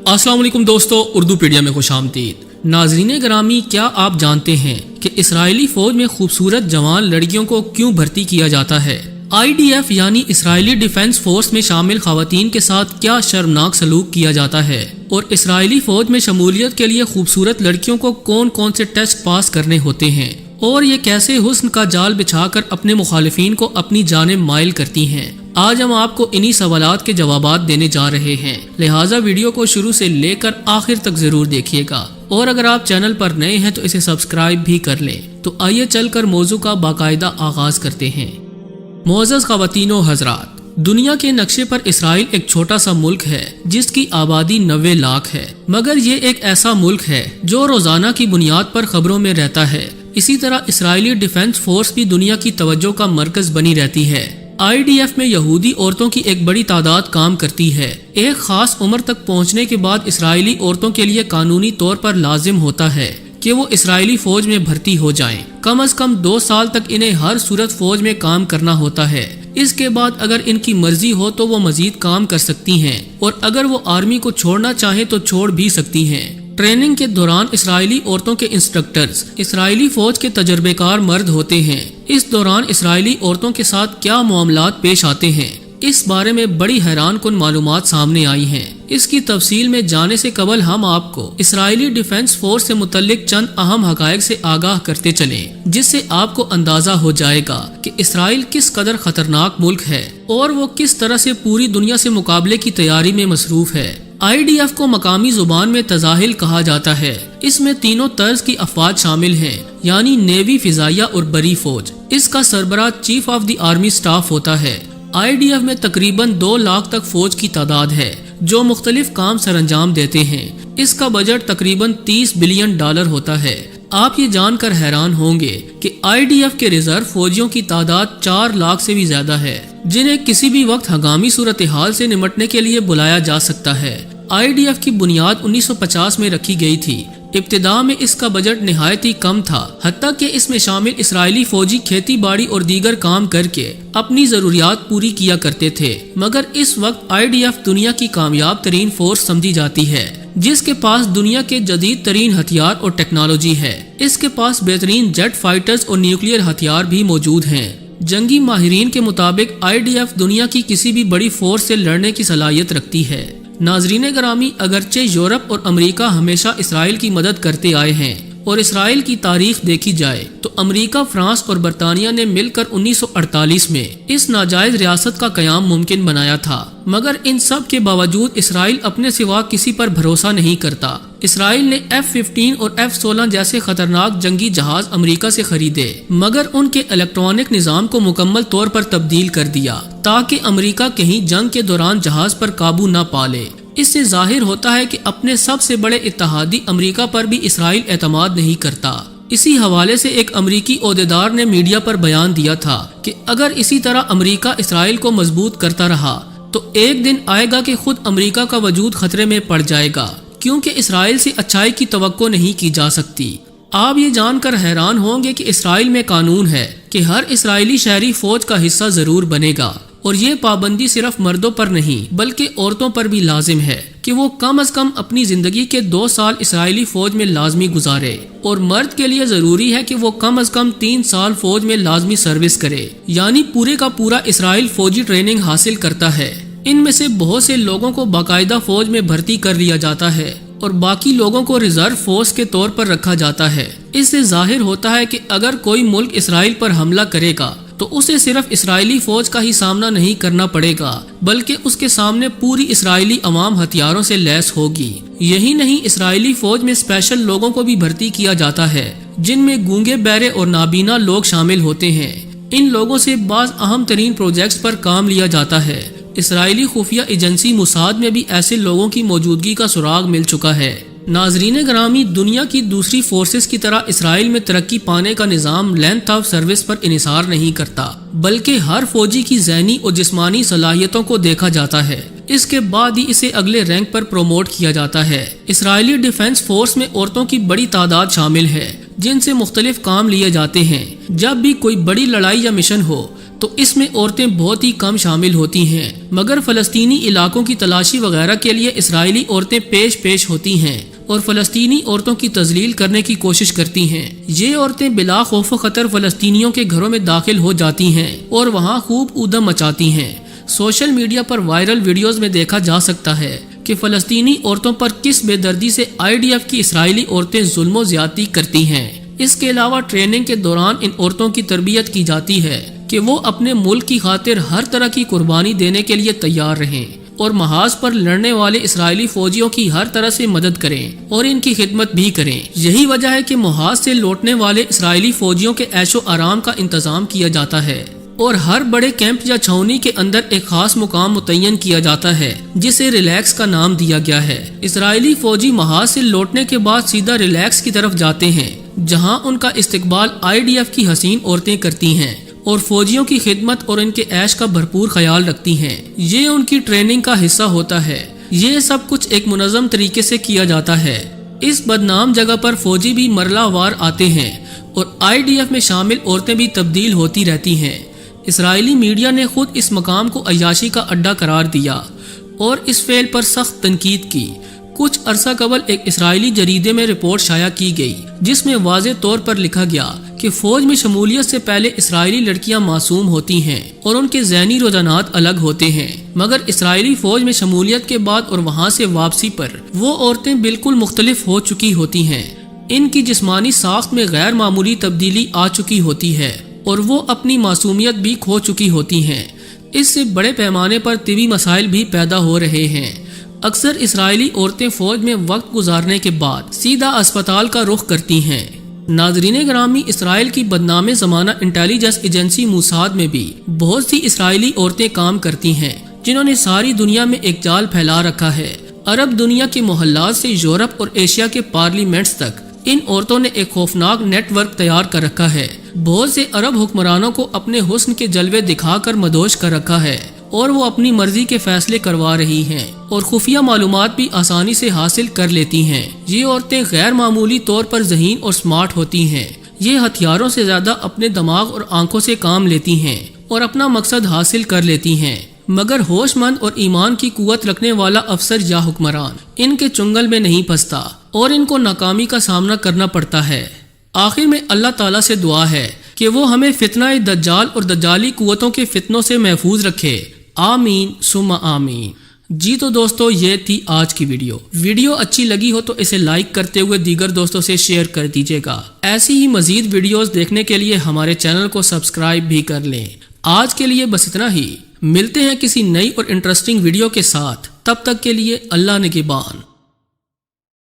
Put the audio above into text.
अस्सलाम वालेकुम दोस्तों, उर्दू पीडिया में खुश आमदीद। नाजरीन ग्रामी, क्या आप जानते हैं कि इसराइली फौज में खूबसूरत जवान लड़कियों को क्यों भर्ती किया जाता है? IDF यानी इसराइली डिफेंस फोर्स में शामिल खवातीन के साथ क्या शर्मनाक सलूक किया जाता है और इसराइली फौज में शमूलियत के लिए खूबसूरत लड़कियों को कौन कौन से टेस्ट पास करने होते हैं और ये कैसे हुस्न का जाल बिछाकर अपने मुखालिफिन को अपनी जानिब माइल करती हैं। आज हम आपको इन्हीं सवालात के जवाबात देने जा रहे हैं, लिहाजा वीडियो को शुरू से लेकर आखिर तक जरूर देखिएगा और अगर आप चैनल पर नए हैं तो इसे सब्सक्राइब भी कर लें। तो आइए चलकर मौजू का बाकायदा आगाज करते हैं। मोअज़्ज़ज़ ख़वातीनो हज़रात, दुनिया के नक्शे पर इसराइल एक छोटा सा मुल्क है जिसकी आबादी 90 लाख है, मगर ये एक ऐसा मुल्क है जो रोजाना की बुनियाद पर खबरों में रहता है। इसी तरह इसराइली डिफेंस फोर्स भी दुनिया की तवज्जो का मरकज बनी रहती है। IDF में यहूदी औरतों की एक बड़ी तादाद काम करती है। एक खास उम्र तक पहुंचने के बाद इसराइली औरतों के लिए कानूनी तौर पर लाजिम होता है कि वो इसराइली फौज में भर्ती हो जाएं। कम से कम 2 साल तक इन्हें हर सूरत फौज में काम करना होता है। इसके बाद अगर इनकी मर्जी हो तो वो मजीद काम कर सकती हैं और अगर वो आर्मी को छोड़ना चाहे तो छोड़ भी सकती हैं। ट्रेनिंग के दौरान इसराइली औरतों के इंस्ट्रक्टर्स इसराइली फौज के तजर्बेकार मर्द होते हैं। इस दौरान इसराइली औरतों के साथ क्या मामलात पेश आते हैं, इस बारे में बड़ी हैरान कुन मालूमात सामने आई हैं। इसकी तफसील में जाने से कबल हम आपको इसराइली डिफेंस फोर्स से मुतल्लिक चंद अहम हकायक से आगाह करते चलें, जिससे आपको अंदाजा हो जाएगा कि इसराइल किस कदर खतरनाक मुल्क है और वो किस तरह से पूरी दुनिया से मुकाबले की तैयारी में मसरूफ है। IDF को मकामी जुबान में तजाहिल कहा जाता है। इसमें तीनों तर्ज की अफवाज शामिल हैं, यानी नेवी, फिजाइया और बरी फौज। इसका सरबराह chief of the army staff होता है। IDF में तकरीबन 2 लाख तक फौज की तादाद है जो मुख्तलिफ काम सरंजाम देते हैं। इसका बजट तकरीबन $30 बिलियन होता है। आप ये जानकर हैरान होंगे कि IDF के रिजर्व फौजियों की तादाद 4 लाख से भी ज्यादा है, जिन्हें किसी भी वक्त हंगामी सूरत हाल से निमटने के लिए बुलाया जा सकता है। IDF की बुनियाद 1950 में रखी गई थी। इब्तिदा में इसका बजट निहायत ही कम था, हत्ता कि इसमें शामिल इसराइली फौजी खेती बाड़ी और दीगर काम करके अपनी जरूरियात पूरी किया करते थे। मगर इस वक्त IDF दुनिया की कामयाब तरीन फोर्स समझी जाती है, जिसके पास दुनिया के जदीद तरीन हथियार और टेक्नोलॉजी है। इसके पास बेहतरीन जेट फाइटर्स और न्यूक्लियर हथियार भी मौजूद हैं। जंगी माहिरीन के मुताबिक IDF दुनिया की किसी भी बड़ी फोर्स से लड़ने की सलाहियत रखती है। नाजरीन ग्रामी, अगरचे यूरोप और अमेरिका हमेशा इसराइल की मदद करते आए हैं और इसराइल की तारीख देखी जाए तो अमेरिका, फ्रांस और बरतानिया ने मिलकर 1948 में इस नाजायज रियासत का कयाम मुमकिन बनाया था। मगर इन सब के बावजूद इसराइल अपने सिवा किसी पर भरोसा नहीं करता। इसराइल ने F-15 और F-16 जैसे खतरनाक जंगी जहाज अमेरिका से खरीदे, मगर उनके इलेक्ट्रॉनिक निजाम को मुकम्मल तौर पर तब्दील कर दिया ताकि अमेरिका कहीं जंग के दौरान जहाज पर काबू न पा ले। इससे जाहिर होता है कि अपने सबसे बड़े इत्तेहादी अमेरिका पर भी इसराइल एतमाद नहीं करता। इसी हवाले से एक अमेरिकी ओहदेदार ने मीडिया पर बयान दिया था कि अगर इसी तरह अमेरिका इसराइल को मजबूत करता रहा तो एक दिन आएगा कि खुद अमेरिका का वजूद खतरे में पड़ जाएगा, क्योंकि इसराइल से अच्छाई की तवक्को नहीं की जा सकती। आप ये जानकर हैरान होंगे कि इसराइल में कानून है कि हर इसराइली शहरी फौज का हिस्सा जरूर बनेगा और ये पाबंदी सिर्फ मर्दों पर नहीं बल्कि औरतों पर भी लाजिम है कि वो कम से कम अपनी जिंदगी के 2 साल इसराइली फौज में लाजमी गुजारे और मर्द के लिए जरूरी है कि वो कम से कम 3 साल फौज में लाजमी सर्विस करे, यानी पूरे का पूरा इसराइल फौजी ट्रेनिंग हासिल करता है। इनमें से बहुत से लोगों को बाकायदा फौज में भर्ती कर लिया जाता है और बाकी लोगों को रिजर्व फोर्स के तौर पर रखा जाता है। इससे जाहिर होता है कि अगर कोई मुल्क इसराइल पर हमला करेगा तो उसे सिर्फ इसराइली फौज का ही सामना नहीं करना पड़ेगा, बल्कि उसके सामने पूरी इसराइली अवाम हथियारों से लैस होगी। यही नहीं, इसराइली फौज में स्पेशल लोगों को भी भर्ती किया जाता है, जिनमें गूंगे, बहरे और नाबीना लोग शामिल होते हैं। इन लोगों से बाज अहम तरीन प्रोजेक्ट्स पर काम लिया जाता है। इसराइली खुफिया एजेंसी मुसाद में भी ऐसे लोगों की मौजूदगी का सुराग मिल चुका है। नाजरीन ग्रामी, दुनिया की दूसरी फोर्सेस की तरह इसराइल में तरक्की पाने का निज़ाम लेंथ ऑफ सर्विस पर इनिसार नहीं करता, बल्कि हर फौजी की ज़हनी और जिस्मानी सलाहियतों को देखा जाता है। इसके बाद ही इसे अगले रैंक पर प्रोमोट किया जाता है। इसराइली डिफेंस फोर्स में औरतों की बड़ी तादाद शामिल है, जिनसे मुख्तलिफ काम लिए जाते हैं। जब भी कोई बड़ी लड़ाई या मिशन हो تو اس میں عورتیں بہت ہی کم شامل ہوتی ہیں، مگر فلسطینی علاقوں کی تلاشی وغیرہ کے لیے اسرائیلی عورتیں پیش ہوتی ہیں اور فلسطینی عورتوں کی تذلیل کرنے کی کوشش کرتی ہیں۔ یہ عورتیں بلا خوف و خطر فلسطینیوں کے گھروں میں داخل ہو جاتی ہیں اور وہاں خوب اودم مچاتی ہیں۔ سوشل میڈیا پر وائرل ویڈیوز میں دیکھا جا سکتا ہے کہ فلسطینی عورتوں پر کس بے دردی سے IDF کی اسرائیلی عورتیں ظلم و زیادتی کرتی ہیں۔ اس کے علاوہ ٹریننگ کے دوران ان عورتوں کی تربیت کی جاتی ہے کہ وہ اپنے ملک کی خاطر ہر طرح کی قربانی دینے کے لیے تیار رہیں اور محاذ پر لڑنے والے اسرائیلی فوجیوں کی ہر طرح سے مدد کریں اور ان کی خدمت بھی کریں۔ یہی وجہ ہے کہ محاذ سے لوٹنے والے اسرائیلی فوجیوں کے عیش و آرام کا انتظام کیا جاتا ہے اور ہر بڑے کیمپ یا چھاؤنی کے اندر ایک خاص مقام متعین کیا جاتا ہے جسے ریلیکس کا نام دیا گیا ہے۔ اسرائیلی فوجی محاذ سے لوٹنے کے بعد سیدھا ریلیکس کی طرف جاتے ہیں جہاں ان کا استقبال IDF کی حسین عورتیں کرتی ہیں اور فوجیوں کی خدمت اور ان کے عیش کا بھرپور خیال رکھتی ہیں۔ یہ ان کی ٹریننگ کا حصہ ہوتا ہے۔ یہ سب کچھ ایک منظم طریقے سے کیا جاتا ہے۔ اس بدنام جگہ پر فوجی بھی مرلہ وار آتے ہیں اور IDF میں شامل عورتیں بھی تبدیل ہوتی رہتی ہیں۔ اسرائیلی میڈیا نے خود اس مقام کو عیاشی کا اڈا قرار دیا اور اس فعل پر سخت تنقید کی۔ کچھ عرصہ قبل ایک اسرائیلی جریدے میں رپورٹ شائع کی گئی جس میں واضح طور پر لکھا گیا کہ فوج میں شمولیت سے پہلے اسرائیلی لڑکیاں معصوم ہوتی ہیں اور ان کے ذہنی رجحانات الگ ہوتے ہیں، مگر اسرائیلی فوج میں شمولیت کے بعد اور وہاں سے واپسی پر وہ عورتیں بالکل مختلف ہو چکی ہوتی ہیں۔ ان کی جسمانی ساخت میں غیر معمولی تبدیلی آ چکی ہوتی ہے اور وہ اپنی معصومیت بھی کھو چکی ہوتی ہیں۔ اس سے بڑے پیمانے پر طبی مسائل بھی پیدا ہو رہے ہیں۔ اکثر اسرائیلی عورتیں فوج میں وقت گزارنے کے بعد سیدھا اسپتال کا رخ کرتی ہیں۔ ناظرین گرامی، اسرائیل کی بدنام زمانہ انٹیلیجنس ایجنسی موساد میں بھی بہت سی اسرائیلی عورتیں کام کرتی ہیں جنہوں نے ساری دنیا میں ایک جال پھیلا رکھا ہے۔ عرب دنیا کے محلات سے یورپ اور ایشیا کے پارلیمنٹس تک ان عورتوں نے ایک خوفناک نیٹ ورک تیار کر رکھا ہے۔ بہت سے عرب حکمرانوں کو اپنے حسن کے جلوے دکھا کر مدہوش کر رکھا ہے اور وہ اپنی مرضی کے فیصلے کروا رہی ہیں اور خفیہ معلومات بھی آسانی سے حاصل کر لیتی ہیں۔ یہ عورتیں غیر معمولی طور پر ذہین اور سمارٹ ہوتی ہیں۔ یہ ہتھیاروں سے زیادہ اپنے دماغ اور آنکھوں سے کام لیتی ہیں اور اپنا مقصد حاصل کر لیتی ہیں، مگر ہوش مند اور ایمان کی قوت رکھنے والا افسر یا حکمران ان کے چنگل میں نہیں پھنستا اور ان کو ناکامی کا سامنا کرنا پڑتا ہے۔ آخر میں اللہ تعالیٰ سے دعا ہے کہ وہ ہمیں فتنہ دجال اور دجالی قوتوں کے فتنوں سے محفوظ رکھے۔ آمین ثم آمین۔ جی تو دوستو، یہ تھی آج کی ویڈیو اچھی لگی ہو تو اسے لائک کرتے ہوئے دیگر دوستوں سے شیئر کر دیجیے گا۔ ایسی ہی مزید ویڈیوز دیکھنے کے لیے ہمارے چینل کو سبسکرائب بھی کر لیں۔ آج کے لیے بس اتنا ہی، ملتے ہیں کسی نئی اور انٹرسٹنگ ویڈیو کے ساتھ، تب تک کے لیے اللہ نگہبان۔